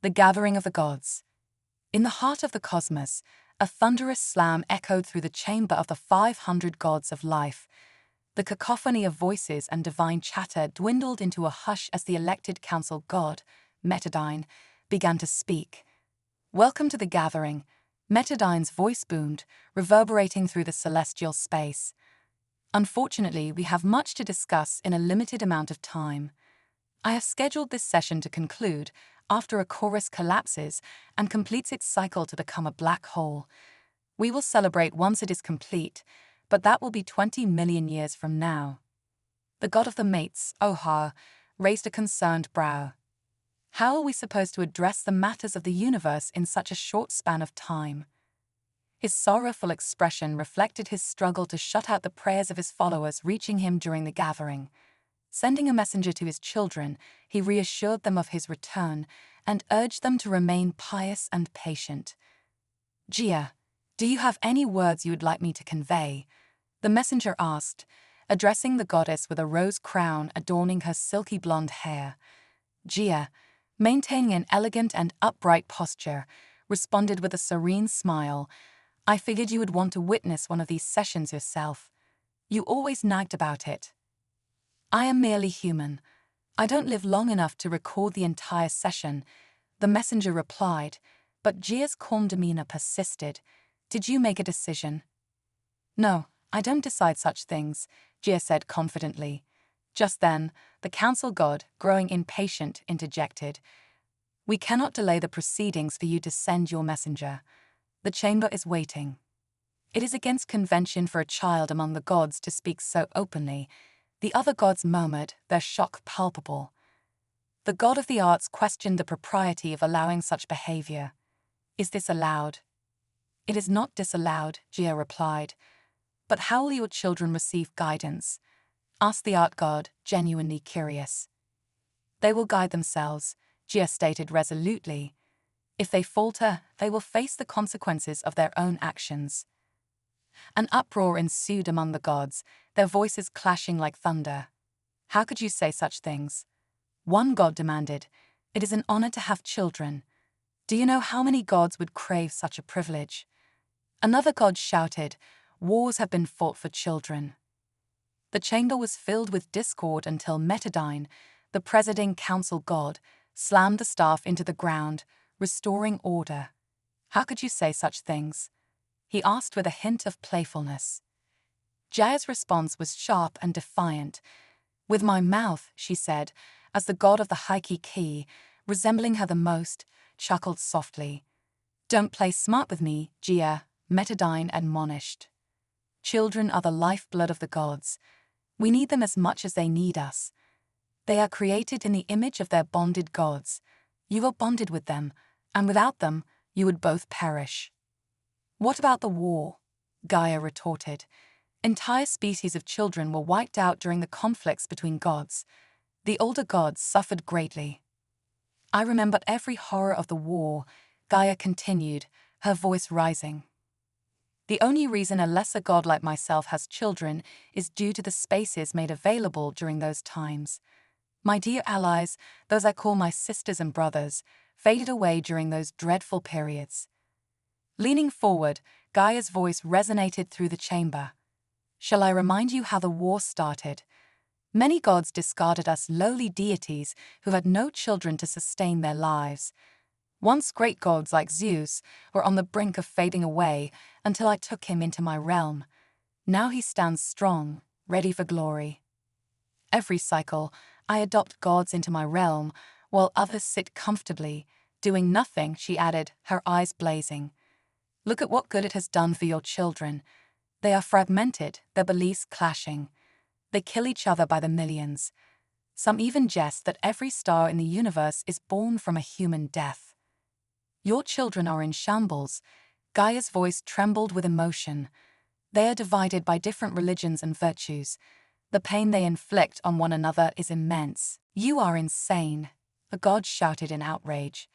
The gathering of the gods. In the heart of the cosmos, a thunderous slam echoed through the chamber of the 500 gods of life. The cacophony of voices and divine chatter dwindled into a hush as the elected council god, Metadine, began to speak. "Welcome to the gathering," Metadine's voice boomed, reverberating through the celestial space. "Unfortunately, we have much to discuss in a limited amount of time. I have scheduled this session to conclude after a chorus collapses and completes its cycle to become a black hole. We will celebrate once it is complete, but that will be 20 million years from now." The god of the mates, Ohar, raised a concerned brow. "How are we supposed to address the matters of the universe in such a short span of time?" His sorrowful expression reflected his struggle to shut out the prayers of his followers reaching him during the gathering. Sending a messenger to his children, he reassured them of his return and urged them to remain pious and patient. "Gia, do you have any words you would like me to convey?" the messenger asked, addressing the goddess with a rose crown adorning her silky blonde hair. Gia, maintaining an elegant and upright posture, responded with a serene smile. "I figured you would want to witness one of these sessions yourself. You always nagged about it." "I am merely human. I don't live long enough to record the entire session," the messenger replied, but Gia's calm demeanor persisted. "Did you make a decision?" "No, I don't decide such things," Gia said confidently. Just then, the council god, growing impatient, interjected. "We cannot delay the proceedings for you to send your messenger. The chamber is waiting." "It is against convention for a child among the gods to speak so openly," the other gods murmured, their shock palpable. The god of the arts questioned the propriety of allowing such behavior. "Is this allowed?" "It is not disallowed," Gia replied. "But how will your children receive guidance?" asked the art god, genuinely curious. "They will guide themselves," Gia stated resolutely. "If they falter, they will face the consequences of their own actions." An uproar ensued among the gods, their voices clashing like thunder. "How could you say such things?" One god demanded. "It is an honor to have children. Do you know how many gods would crave such a privilege?" Another god shouted, "Wars have been fought for children." The chamber was filled with discord until Metadine, the presiding council god, slammed the staff into the ground, restoring order. "How could you say such things?" he asked with a hint of playfulness. Jaya's response was sharp and defiant. "With my mouth," she said, as the god of the High-Ki, resembling her the most, chuckled softly. "Don't play smart with me, Gia," Metadine admonished. "Children are the lifeblood of the gods. We need them as much as they need us. They are created in the image of their bonded gods. You are bonded with them, and without them, you would both perish." "What about the war?" Gaia retorted. "Entire species of children were wiped out during the conflicts between gods. The older gods suffered greatly." "I remembered every horror of the war," Gaia continued, her voice rising. "The only reason a lesser god like myself has children is due to the spaces made available during those times. My dear allies, those I call my sisters and brothers, faded away during those dreadful periods." Leaning forward, Gaia's voice resonated through the chamber. "Shall I remind you how the war started? Many gods discarded us lowly deities who had no children to sustain their lives. Once great gods like Zeus were on the brink of fading away until I took him into my realm. Now he stands strong, ready for glory. Every cycle, I adopt gods into my realm, while others sit comfortably, doing nothing," she added, her eyes blazing. "Look at what good it has done for your children. They are fragmented, their beliefs clashing. They kill each other by the millions. Some even jest that every star in the universe is born from a human death. Your children are in shambles." Gaia's voice trembled with emotion. "They are divided by different religions and virtues. The pain they inflict on one another is immense." "You are insane," a god shouted in outrage.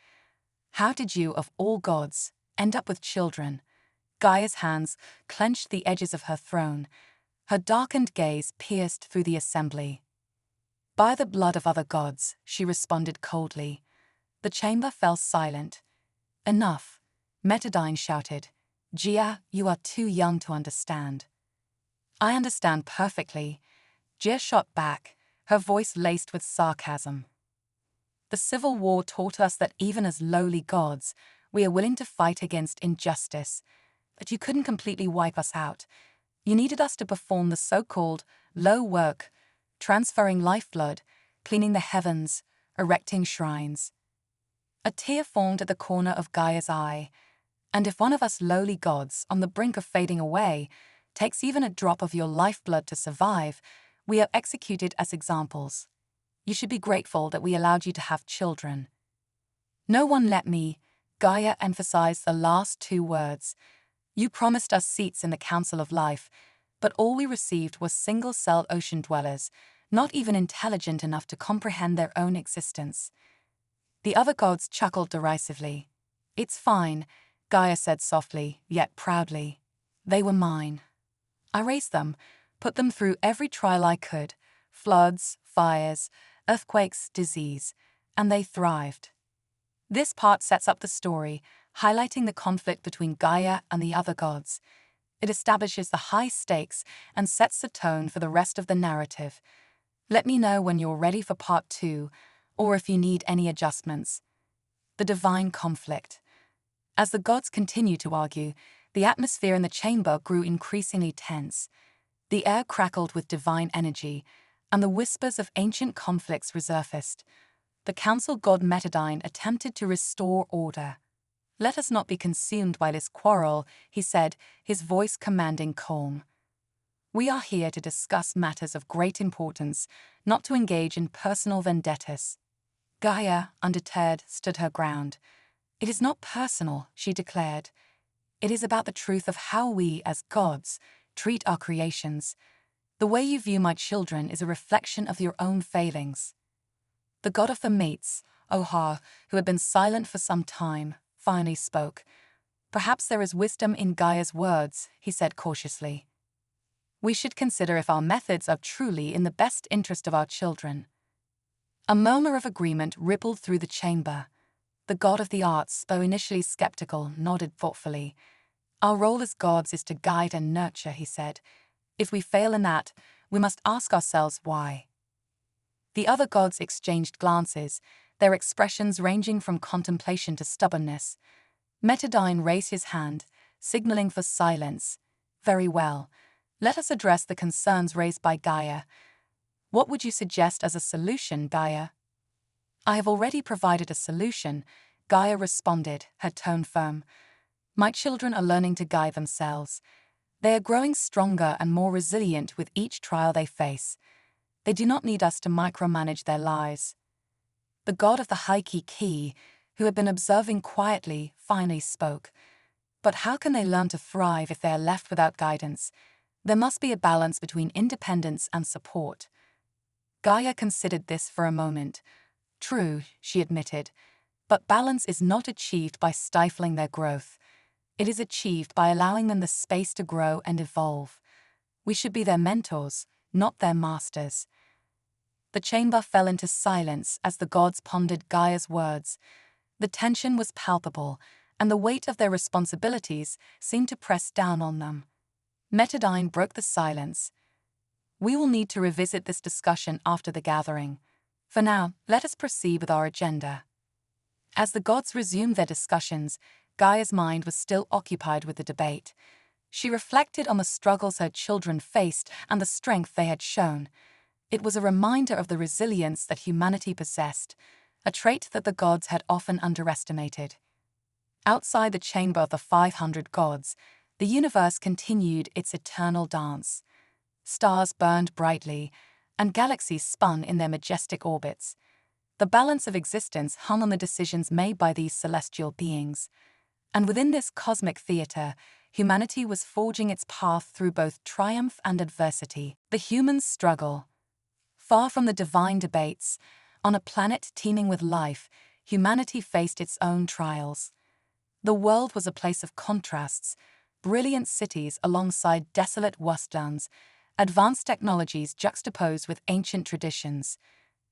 "How did you, of all gods, end up with children?" Gaia's hands clenched the edges of her throne. Her darkened gaze pierced through the assembly. "By the blood of other gods," she responded coldly. The chamber fell silent. "Enough," Metadine shouted. "Gia, you are too young to understand." "I understand perfectly," Gia shot back, her voice laced with sarcasm. "The Civil War taught us that even as lowly gods, we are willing to fight against injustice. But you couldn't completely wipe us out. You needed us to perform the so-called low work, transferring lifeblood, cleaning the heavens, erecting shrines." A tear formed at the corner of Gaia's eye. "And if one of us lowly gods, on the brink of fading away, takes even a drop of your lifeblood to survive, we are executed as examples. You should be grateful that we allowed you to have children." "No one let me," Gaia emphasized the last two words. "You promised us seats in the Council of Life, but all we received was single-celled ocean dwellers, not even intelligent enough to comprehend their own existence." The other gods chuckled derisively. "It's fine," Gaia said softly, yet proudly. "They were mine. I raised them, put them through every trial I could, floods, fires, earthquakes, disease, and they thrived." This part sets up the story, highlighting the conflict between Gaia and the other gods. It establishes the high stakes and sets the tone for the rest of the narrative. Let me know when you're ready for part 2, or if you need any adjustments. The divine conflict. As the gods continued to argue, the atmosphere in the chamber grew increasingly tense. The air crackled with divine energy, and the whispers of ancient conflicts resurfaced. The council god Metadine attempted to restore order. "Let us not be consumed by this quarrel," he said, his voice commanding calm. "We are here to discuss matters of great importance, not to engage in personal vendettas." Gaia, undeterred, stood her ground. "It is not personal," she declared. "It is about the truth of how we, as gods, treat our creations. The way you view my children is a reflection of your own failings." The god of the mates, Ohar, who had been silent for some time, finally spoke. "Perhaps there is wisdom in Gaia's words," he said cautiously. "We should consider if our methods are truly in the best interest of our children." A murmur of agreement rippled through the chamber. The god of the arts, though initially skeptical, nodded thoughtfully. "Our role as gods is to guide and nurture," he said. "If we fail in that, we must ask ourselves why." The other gods exchanged glances, their expressions ranging from contemplation to stubbornness. Metadine raised his hand, signaling for silence. "Very well. Let us address the concerns raised by Gaia. What would you suggest as a solution, Gaia?" "I have already provided a solution," Gaia responded, her tone firm. "My children are learning to guide themselves. They are growing stronger and more resilient with each trial they face. They do not need us to micromanage their lives." The god of the high key, who had been observing quietly, finally spoke. "But how can they learn to thrive if they are left without guidance? There must be a balance between independence and support." Gaia considered this for a moment. "True," she admitted, "but balance is not achieved by stifling their growth. It is achieved by allowing them the space to grow and evolve. We should be their mentors, not their masters." The chamber fell into silence as the gods pondered Gaia's words. The tension was palpable, and the weight of their responsibilities seemed to press down on them. Metadine broke the silence. "We will need to revisit this discussion after the gathering. For now, let us proceed with our agenda." As the gods resumed their discussions, Gaia's mind was still occupied with the debate. She reflected on the struggles her children faced and the strength they had shown. It was a reminder of the resilience that humanity possessed, a trait that the gods had often underestimated. Outside the chamber of the 500 gods, the universe continued its eternal dance. Stars burned brightly, and galaxies spun in their majestic orbits. The balance of existence hung on the decisions made by these celestial beings. And within this cosmic theater, humanity was forging its path through both triumph and adversity. The human struggle. Far from the divine debates, on a planet teeming with life, humanity faced its own trials. The world was a place of contrasts, brilliant cities alongside desolate wastelands, advanced technologies juxtaposed with ancient traditions.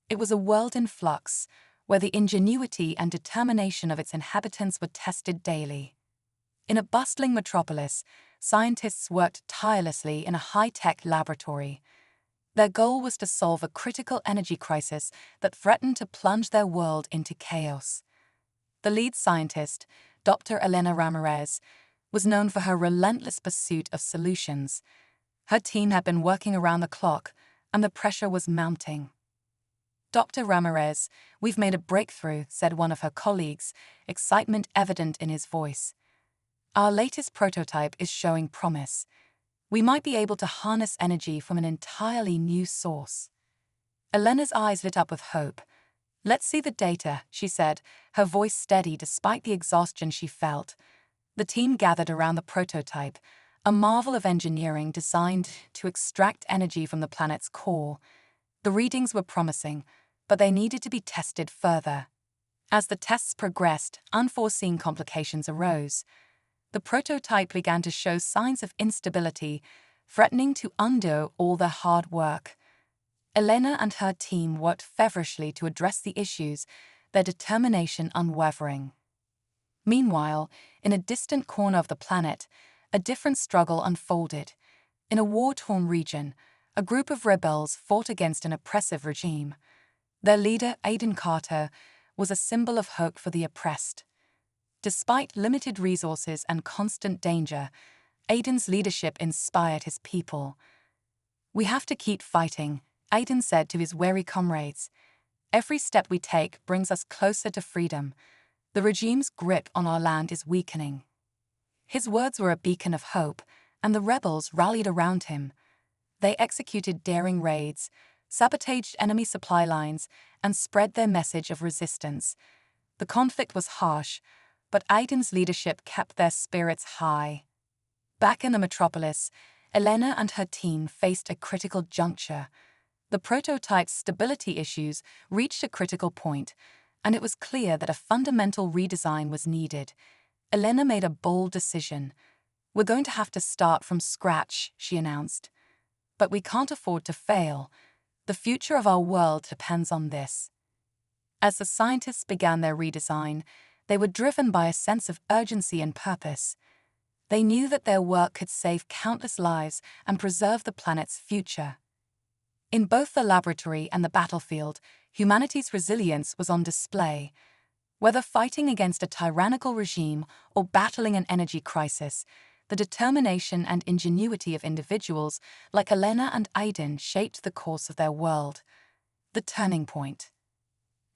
It was a world in flux, where the ingenuity and determination of its inhabitants were tested daily. In a bustling metropolis, scientists worked tirelessly in a high-tech laboratory. Their goal was to solve a critical energy crisis that threatened to plunge their world into chaos. The lead scientist, Dr. Elena Ramirez, was known for her relentless pursuit of solutions. Her team had been working around the clock, and the pressure was mounting. "Dr. Ramirez, we've made a breakthrough," said one of her colleagues, excitement evident in his voice. "Our latest prototype is showing promise. We might be able to harness energy from an entirely new source." Elena's eyes lit up with hope. "Let's see the data," she said, her voice steady despite the exhaustion she felt. The team gathered around the prototype, a marvel of engineering designed to extract energy from the planet's core. The readings were promising, but they needed to be tested further. As the tests progressed, unforeseen complications arose. The prototype began to show signs of instability, threatening to undo all their hard work. Elena and her team worked feverishly to address the issues, their determination unwavering. Meanwhile, in a distant corner of the planet, a different struggle unfolded. In a war-torn region, a group of rebels fought against an oppressive regime. Their leader, Aiden Carter, was a symbol of hope for the oppressed. Despite limited resources and constant danger, Aiden's leadership inspired his people. "We have to keep fighting," Aiden said to his wary comrades. "Every step we take brings us closer to freedom. The regime's grip on our land is weakening." His words were a beacon of hope, and the rebels rallied around him. They executed daring raids, sabotaged enemy supply lines, and spread their message of resistance. The conflict was harsh, but Aiden's leadership kept their spirits high. Back in the metropolis, Elena and her team faced a critical juncture. The prototype's stability issues reached a critical point, and it was clear that a fundamental redesign was needed. Elena made a bold decision. "We're going to have to start from scratch," she announced. "But we can't afford to fail. The future of our world depends on this." As the scientists began their redesign, they were driven by a sense of urgency and purpose. They knew that their work could save countless lives and preserve the planet's future. In both the laboratory and the battlefield, humanity's resilience was on display. Whether fighting against a tyrannical regime or battling an energy crisis, the determination and ingenuity of individuals like Elena and Aiden shaped the course of their world. The turning point.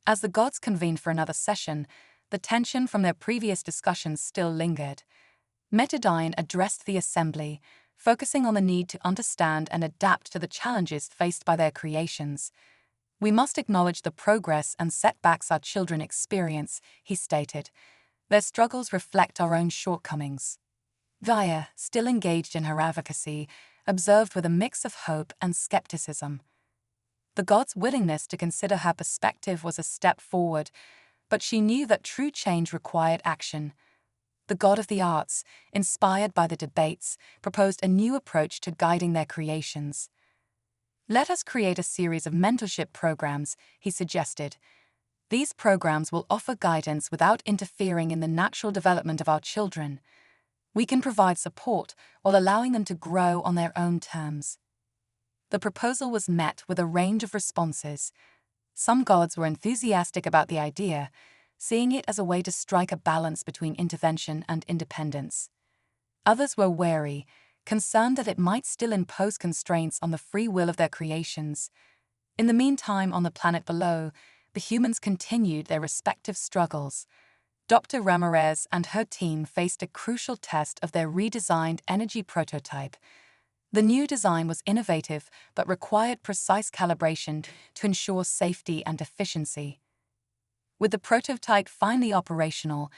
As the gods convened for another session, the tension from their previous discussions still lingered. Metadine addressed the assembly, focusing on the need to understand and adapt to the challenges faced by their creations. "We must acknowledge the progress and setbacks our children experience," he stated. "Their struggles reflect our own shortcomings." Gaia, still engaged in her advocacy, observed with a mix of hope and skepticism. The god's willingness to consider her perspective was a step forward, but she knew that true change required action. The god of the arts, inspired by the debates, proposed a new approach to guiding their creations. "Let us create a series of mentorship programs," he suggested. "These programs will offer guidance without interfering in the natural development of our children. We can provide support while allowing them to grow on their own terms." The proposal was met with a range of responses. Some gods were enthusiastic about the idea, seeing it as a way to strike a balance between intervention and independence. Others were wary, concerned that it might still impose constraints on the free will of their creations. In the meantime, on the planet below, the humans continued their respective struggles. Dr. Ramirez and her team faced a crucial test of their redesigned energy prototype. The new design was innovative but required precise calibration to ensure safety and efficiency. With the prototype finally operational,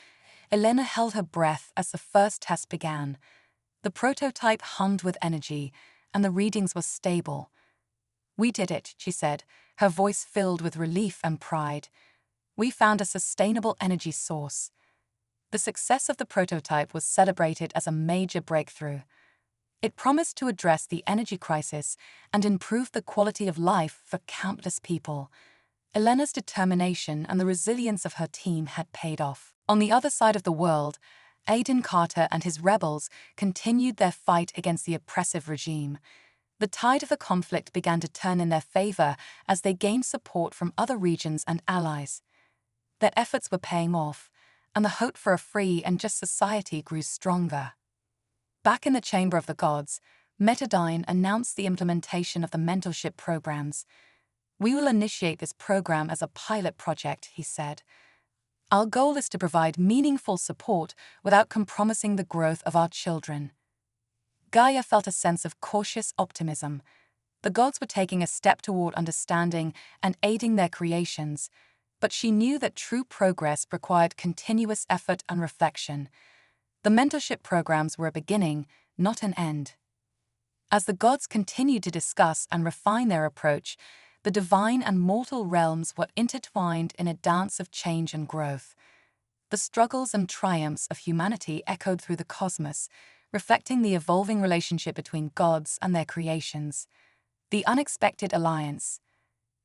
Elena held her breath as the first test began. The prototype hummed with energy, and the readings were stable. "We did it," she said, her voice filled with relief and pride. "We found a sustainable energy source." The success of the prototype was celebrated as a major breakthrough. It promised to address the energy crisis and improve the quality of life for countless people. Elena's determination and the resilience of her team had paid off. On the other side of the world, Aiden Carter and his rebels continued their fight against the oppressive regime. The tide of the conflict began to turn in their favor as they gained support from other regions and allies. Their efforts were paying off, and the hope for a free and just society grew stronger. Back in the Chamber of the Gods, Metadine announced the implementation of the mentorship programs. "We will initiate this program as a pilot project," he said. "Our goal is to provide meaningful support without compromising the growth of our children." Gaia felt a sense of cautious optimism. The gods were taking a step toward understanding and aiding their creations, but she knew that true progress required continuous effort and reflection. The mentorship programs were a beginning, not an end. As the gods continued to discuss and refine their approach, the divine and mortal realms were intertwined in a dance of change and growth. The struggles and triumphs of humanity echoed through the cosmos, reflecting the evolving relationship between gods and their creations. The unexpected alliance.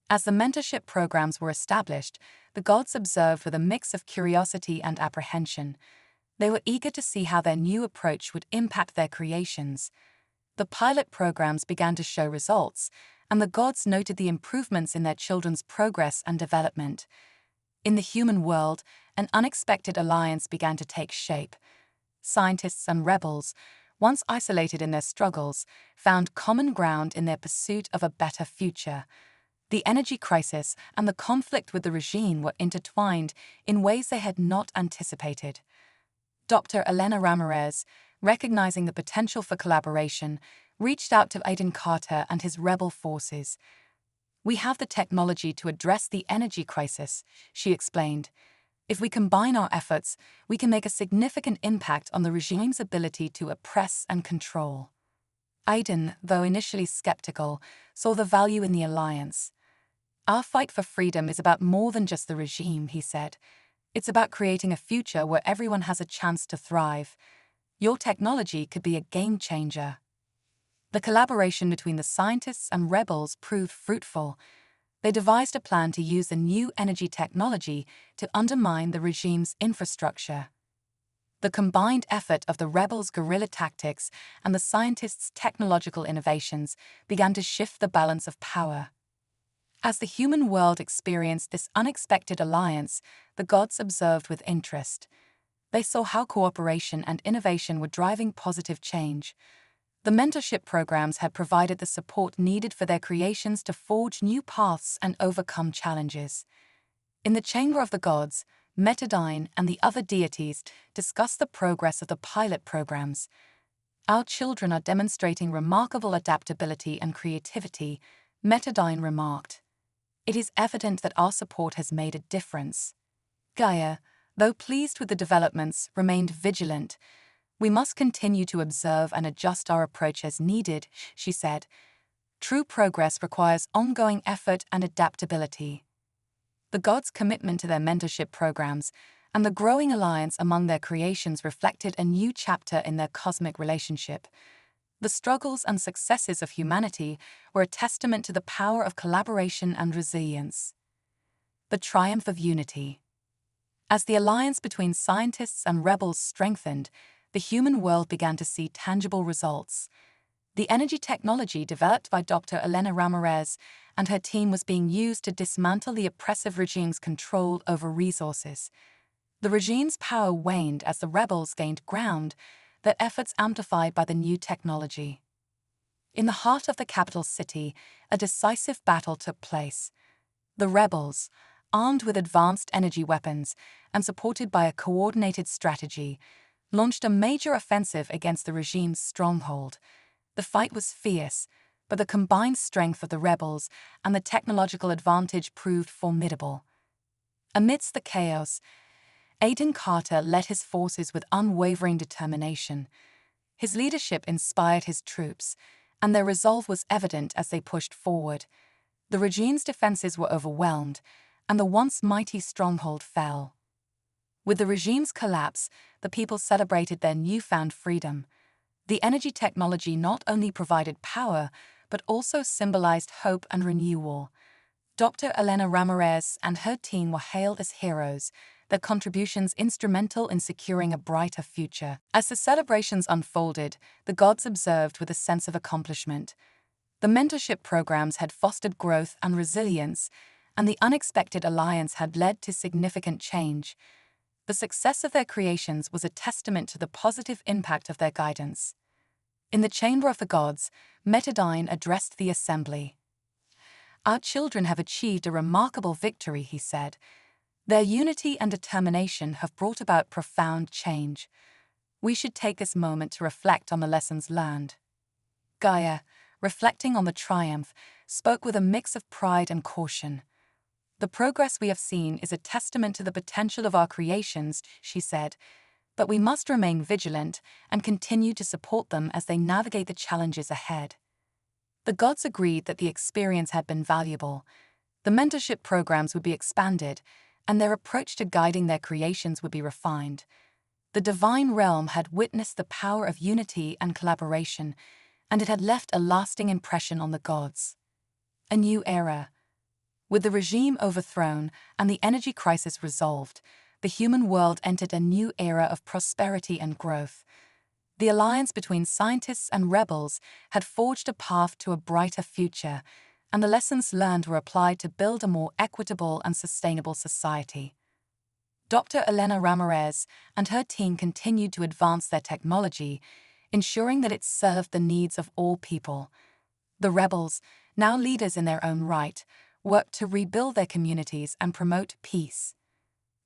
As the mentorship programs were established, the gods observed with a mix of curiosity and apprehension. They were eager to see how their new approach would impact their creations. The pilot programs began to show results, and the gods noted the improvements in their children's progress and development. In the human world, an unexpected alliance began to take shape. Scientists and rebels, once isolated in their struggles, found common ground in their pursuit of a better future. The energy crisis and the conflict with the regime were intertwined in ways they had not anticipated. Dr. Elena Ramirez, recognizing the potential for collaboration, reached out to Aiden Carter and his rebel forces. "We have the technology to address the energy crisis," she explained. "If we combine our efforts, we can make a significant impact on the regime's ability to oppress and control." Aiden, though initially skeptical, saw the value in the alliance. "Our fight for freedom is about more than just the regime," he said. "It's about creating a future where everyone has a chance to thrive. Your technology could be a game changer." The collaboration between the scientists and rebels proved fruitful. They devised a plan to use the new energy technology to undermine the regime's infrastructure. The combined effort of the rebels' guerrilla tactics and the scientists' technological innovations began to shift the balance of power. As the human world experienced this unexpected alliance, the gods observed with interest. They saw how cooperation and innovation were driving positive change. The mentorship programs had provided the support needed for their creations to forge new paths and overcome challenges. In the Chamber of the Gods, Metadine and the other deities discussed the progress of the pilot programs. "Our children are demonstrating remarkable adaptability and creativity," Metadine remarked. "It is evident that our support has made a difference." Gaia, though pleased with the developments, remained vigilant. "We must continue to observe and adjust our approach as needed," she said. "True progress requires ongoing effort and adaptability." The gods' commitment to their mentorship programs and the growing alliance among their creations reflected a new chapter in their cosmic relationship. The struggles and successes of humanity were a testament to the power of collaboration and resilience. The triumph of unity. As the alliance between scientists and rebels strengthened, the human world began to see tangible results. The energy technology developed by Dr. Elena Ramirez and her team was being used to dismantle the oppressive regime's control over resources. The regime's power waned as the rebels gained ground, their efforts amplified by the new technology. In the heart of the capital city, a decisive battle took place. The rebels, armed with advanced energy weapons and supported by a coordinated strategy, launched a major offensive against the regime's stronghold. The fight was fierce, but the combined strength of the rebels and the technological advantage proved formidable. Amidst the chaos, Aiden Carter led his forces with unwavering determination. His leadership inspired his troops, and their resolve was evident as they pushed forward. The regime's defenses were overwhelmed, and the once mighty stronghold fell. With the regime's collapse, the people celebrated their newfound freedom. The energy technology not only provided power, but also symbolized hope and renewal. Dr. Elena Ramirez and her team were hailed as heroes, their contributions instrumental in securing a brighter future. As the celebrations unfolded, the gods observed with a sense of accomplishment. The mentorship programs had fostered growth and resilience, and the unexpected alliance had led to significant change. The success of their creations was a testament to the positive impact of their guidance. In the Chamber of the Gods, Metadine addressed the assembly. "Our children have achieved a remarkable victory," he said. "Their unity and determination have brought about profound change. We should take this moment to reflect on the lessons learned." Gaia, reflecting on the triumph, spoke with a mix of pride and caution. "The progress we have seen is a testament to the potential of our creations," she said, "but we must remain vigilant and continue to support them as they navigate the challenges ahead." The gods agreed that the experience had been valuable. The mentorship programs would be expanded, and their approach to guiding their creations would be refined. The divine realm had witnessed the power of unity and collaboration, and it had left a lasting impression on the gods. A new era. With the regime overthrown and the energy crisis resolved, the human world entered a new era of prosperity and growth. The alliance between scientists and rebels had forged a path to a brighter future, and the lessons learned were applied to build a more equitable and sustainable society. Dr. Elena Ramirez and her team continued to advance their technology, ensuring that it served the needs of all people. The rebels, now leaders in their own right, worked to rebuild their communities and promote peace.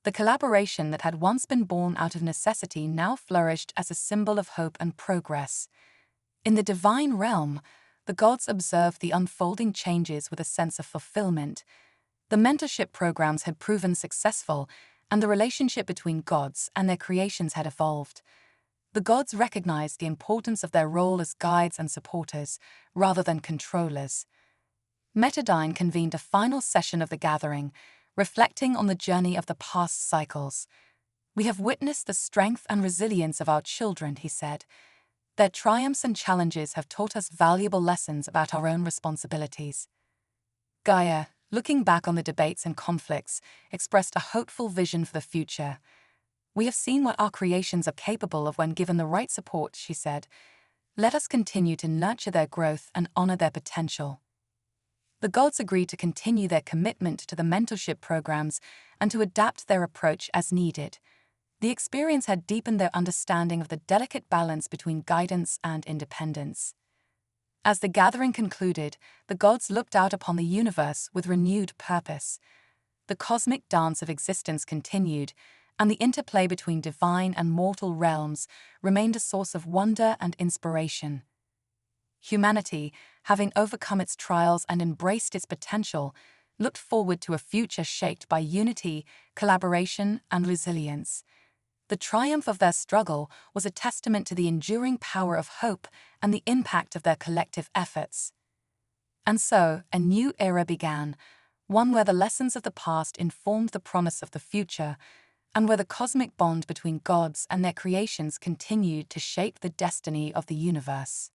The collaboration that had once been born out of necessity now flourished as a symbol of hope and progress. In the divine realm, the gods observed the unfolding changes with a sense of fulfillment. The mentorship programs had proven successful, and the relationship between gods and their creations had evolved. The gods recognized the importance of their role as guides and supporters, rather than controllers. Metadine convened a final session of the gathering, reflecting on the journey of the past cycles. "We have witnessed the strength and resilience of our children," he said. "Their triumphs and challenges have taught us valuable lessons about our own responsibilities." Gaia, looking back on the debates and conflicts, expressed a hopeful vision for the future. "We have seen what our creations are capable of when given the right support," she said. "Let us continue to nurture their growth and honor their potential." The gods agreed to continue their commitment to the mentorship programs and to adapt their approach as needed. The experience had deepened their understanding of the delicate balance between guidance and independence. As the gathering concluded, the gods looked out upon the universe with renewed purpose. The cosmic dance of existence continued, and the interplay between divine and mortal realms remained a source of wonder and inspiration. Humanity, having overcome its trials and embraced its potential, looked forward to a future shaped by unity, collaboration, and resilience. The triumph of their struggle was a testament to the enduring power of hope and the impact of their collective efforts. And so, a new era began, one where the lessons of the past informed the promise of the future, and where the cosmic bond between gods and their creations continued to shape the destiny of the universe.